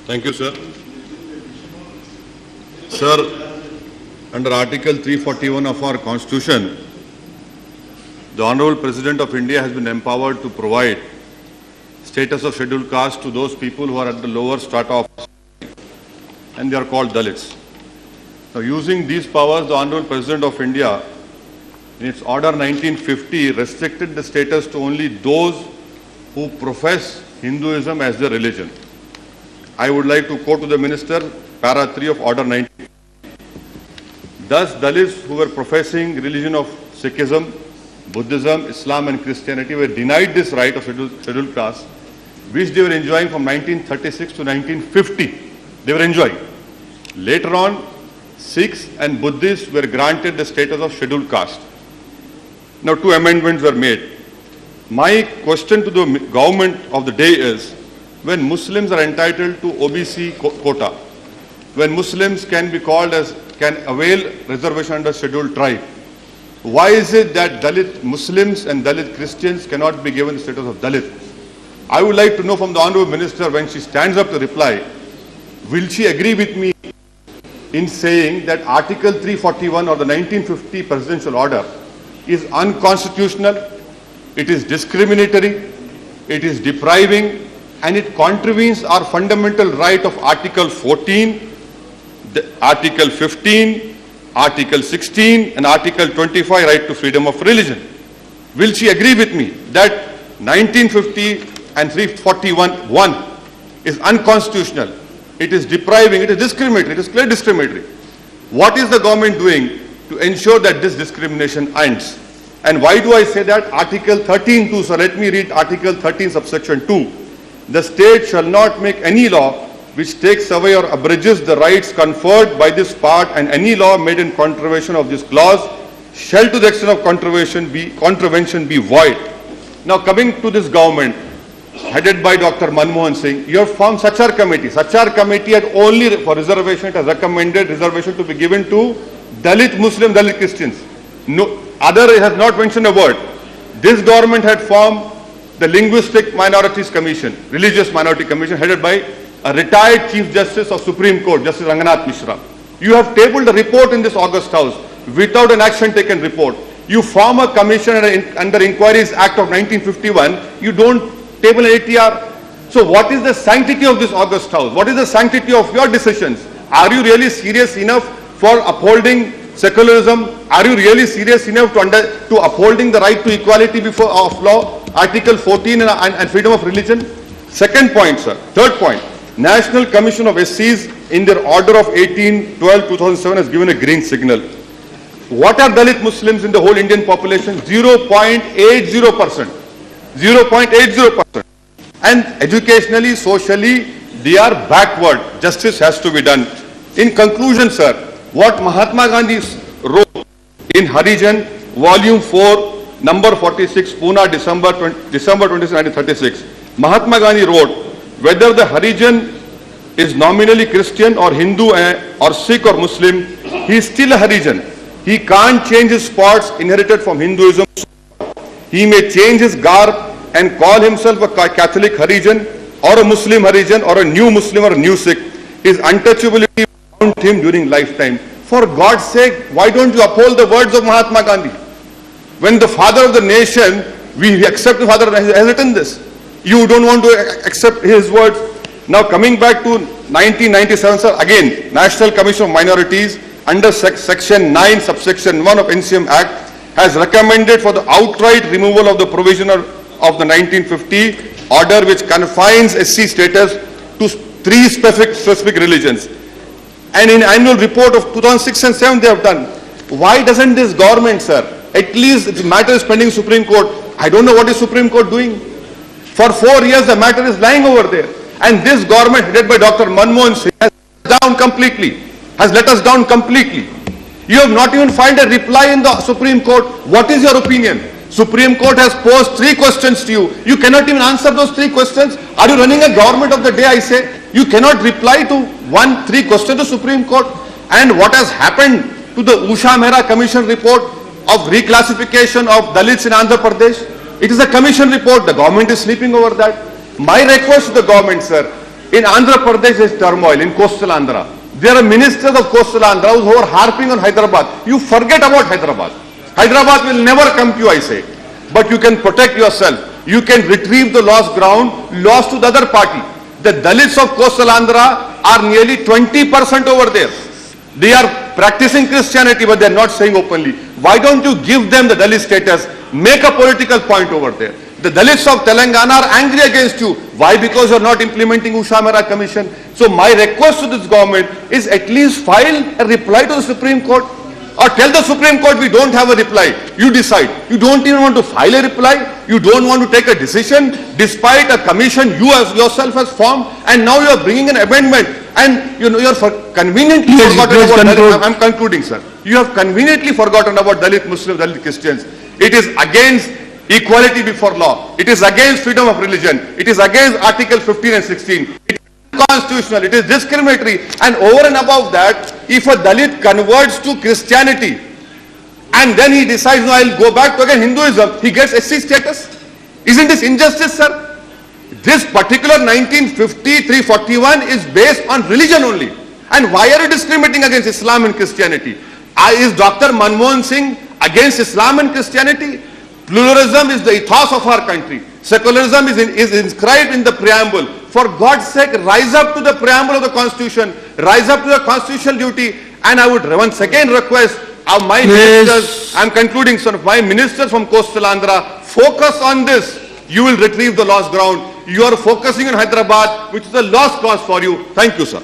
Thank you, sir. Sir, under Article 341 of our Constitution, the Honorable President of India has been empowered to provide status of scheduled caste to those people who are at the lower strata of society, and they are called Dalits. Now, using these powers, the Honorable President of India, in its Order 1950, restricted the status to only those who profess Hinduism as their religion. I would like to quote to the Minister, Para 3 of Order 1950. Thus, Dalits who were professing religion of Sikhism, Buddhism, Islam and Christianity were denied this right of scheduled caste, which they were enjoying from 1936 to 1950. They were enjoying. Later on, Sikhs and Buddhists were granted the status of scheduled caste. Now, 2 amendments were made. My question to the government of the day is, when Muslims are entitled to OBC quota, when Muslims can avail reservation under scheduled tribe, why is it that Dalit Muslims and Dalit Christians cannot be given the status of Dalit? I would like to know from the Honorable Minister, when she stands up to reply, will she agree with me in saying that Article 341 of the 1950 Presidential Order is unconstitutional, it is discriminatory, it is depriving, and it contravenes our fundamental right of Article 14, Article 15, Article 16 and Article 25, right to freedom of religion. Will she agree with me that 1950 and 341(1) is unconstitutional, it is depriving, it is discriminatory, it is clearly discriminatory? What is the government doing to ensure that this discrimination ends? And why do I say that? Article 13(2), so let me read Article 13 subsection 2. The state shall not make any law which takes away or abridges the rights conferred by this part, and any law made in contravention of this clause shall to the extent of contravention be void. Now, coming to this government, headed by Dr. Manmohan Singh, you have formed Sachar Committee. Sachar Committee had only for reservation, it has recommended reservation to be given to Dalit Muslim, Dalit Christians. No other has not mentioned a word. This government had formed the Linguistic Minorities Commission, Religious Minority Commission, headed by a retired Chief Justice of Supreme Court, Justice Ranganath Mishra. You have tabled a report in this August House without an action taken report. You form a commission under Inquiries Act of 1951. You don't table an ATR. So what is the sanctity of this August House? What is the sanctity of your decisions? Are you really serious enough for upholding secularism? Are you really serious enough to upholding the right to equality before of law, Article 14 and freedom of religion? Second point, sir. Third point. National Commission of SCs in their order of 18/12/2007 has given a green signal. What are Dalit Muslims in the whole Indian population? 0.80%. 0.80%. And educationally, socially, they are backward. Justice has to be done. In conclusion, sir, what Mahatma Gandhi wrote in Harijan, Volume 4, Number 46, Pune, December 26, 1936. Mahatma Gandhi wrote, whether the Harijan is nominally Christian or Hindu or Sikh or Muslim, he is still a Harijan. He can't change his spots inherited from Hinduism. He may change his garb and call himself a Catholic Harijan or a Muslim Harijan or a new Muslim or a new Sikh. His untouchability bound him during lifetime. For God's sake, why don't you uphold the words of Mahatma Gandhi? When the father of the nation, we accept the father has written this. You don't want to accept his words. Now coming back to 1997, sir, again, National Commission of Minorities under Section 9, Subsection 1 of NCM Act has recommended for the outright removal of the provision of the 1950 order which confines SC status to 3 specific religions. And in annual report of 2006 and 7 they have done. Why doesn't this government, sir, at least the matter is pending Supreme Court. I don't know what is Supreme Court doing. For 4 years the matter is lying over there. And this government headed by Dr. Manmohan Singh has let us down completely. You have not even filed a reply in the Supreme Court. What is your opinion? Supreme Court has posed 3 questions to you. You cannot even answer those 3 questions. Are you running a government of the day, I say? You cannot reply to 3 questions to Supreme Court. And what has happened to the Usha Mehra Commission report of reclassification of Dalits in Andhra Pradesh? It is a commission report. The government is sleeping over that. My request to the government, sir, In Andhra Pradesh, there's turmoil in coastal Andhra. There are ministers of coastal Andhra who are harping on Hyderabad. You forget about Hyderabad. Hyderabad will never come to you, I say. But you can protect yourself. You can retrieve the lost ground, lost to the other party. The Dalits of coastal Andhra are nearly 20% over there. They are practicing Christianity, but they are not saying openly. Why don't you give them the Dalit status? Make a political point over there. The Dalits of Telangana are angry against you. Why? Because you are not implementing Usha Mehra Commission. So my request to this government is at least file a reply to the Supreme Court. Or tell the Supreme Court we don't have a reply. You decide. You don't even want to file a reply. You don't want to take a decision despite a commission you yourself has formed, and now you are bringing an amendment, and you are conveniently forgotten about Dalit. I'm concluding, sir. You have conveniently forgotten about Dalit Muslims, Dalit Christians. It is against equality before law. It is against freedom of religion. It is against Article 15 and 16. It is unconstitutional. It is discriminatory. And over and above that, if a Dalit converts to Christianity and then he decides, no, I'll go back to again Hinduism, he gets SC status. Isn't this injustice, sir? This particular 1950-341 is based on religion only. And why are you discriminating against Islam and Christianity? Is Dr. Manmohan Singh against Islam and Christianity? Pluralism is the ethos of our country. Secularism is inscribed in the preamble. For God's sake, rise up to the preamble of the Constitution. Rise up to the constitutional duty. And I would once again request my ministers, I'm concluding, sir, my ministers from coastal Andhra, focus on this. You will retrieve the lost ground. You are focusing on Hyderabad, which is a lost cause for you. Thank you, sir.